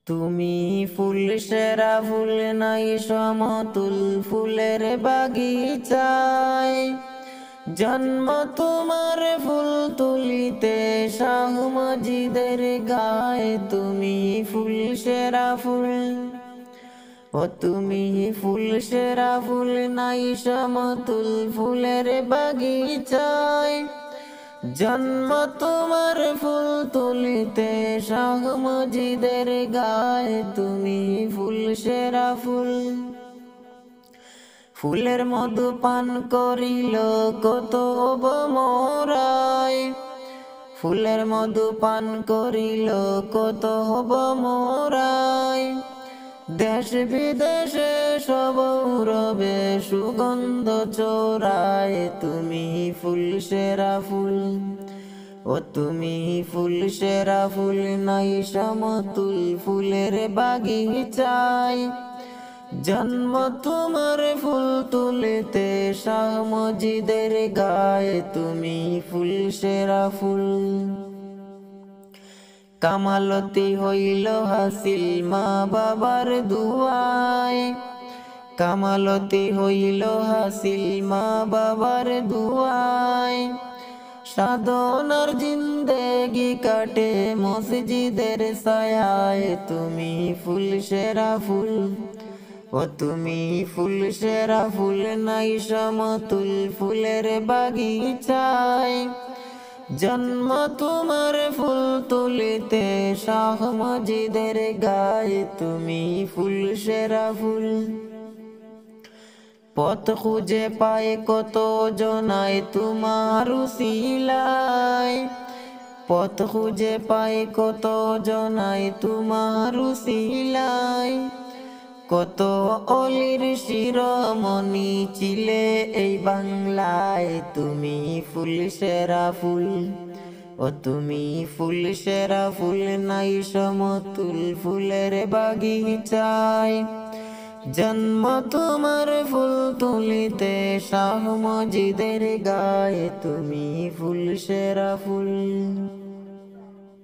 তুমি ফুল সেরা ফুল নাই সমতুল ফুলের বাগিচায়। জন্ম তোমার ফুল তুলিতে শাহ মজিদের গায়ে। তুমি ফুল সেরা ফুল, ও তুমি ফুল সেরা ফুল নাই সমতুল ফুলের বাগিচায়। জন্ম তোমার ফুল তুলিতে শাহ মজিদের গায়ে। তুমি ফুল সেরা ফুল। ফুলের মধু পান করিল কত মোরায়। ফুলের মধু পান করিল কত হব মোরায়। দেশ বিদেশে সব রবে সুগন্ধ চোরায়। তুমি ফুল সেরা ফুল, ও তুমি ফুল সেরা ফুল নাই সমতুল ফুলের বাগিচায়। জন্ম তোমার ফুল তুলিতে শাহ মজিদের গায়ে। তুমি ফুল সেরা ফুল। কামালতি হইল হাসিল মা বাবার দুয়ায়। কামালতি হইল হাসিল মা বাবার দুয়ায়। সাধনার জিন্দেগি কাটে মসজিদের ছায়ায়। তুমি ফুল সেরা ফুল, ও তুমি ফুল সেরা ফুল নাই সমতুল ফুলের বাগিচায়। জন্ম তোমার ফুল তুলিতে শাহ মজিদের গায়ে। তুমি ফুল সেরা ফুল। পথ খুঁজে পায় কত জনায় তোমার উসিলায়। পথ খুঁজে পায় কত জনায় তোমার উসিলায়। কত অলির শিরোমণি চিলে এই বাংলায়। তুমি ফুল সেরা ফুল, ও তুমি ফুল সেরা ফুল নাই সমতুল ফুলের বাগিচায়। জন্ম তোমার ফুল তুলিতে শাহ মজিদের গায়ে। তুমি ফুল সেরা ফুল।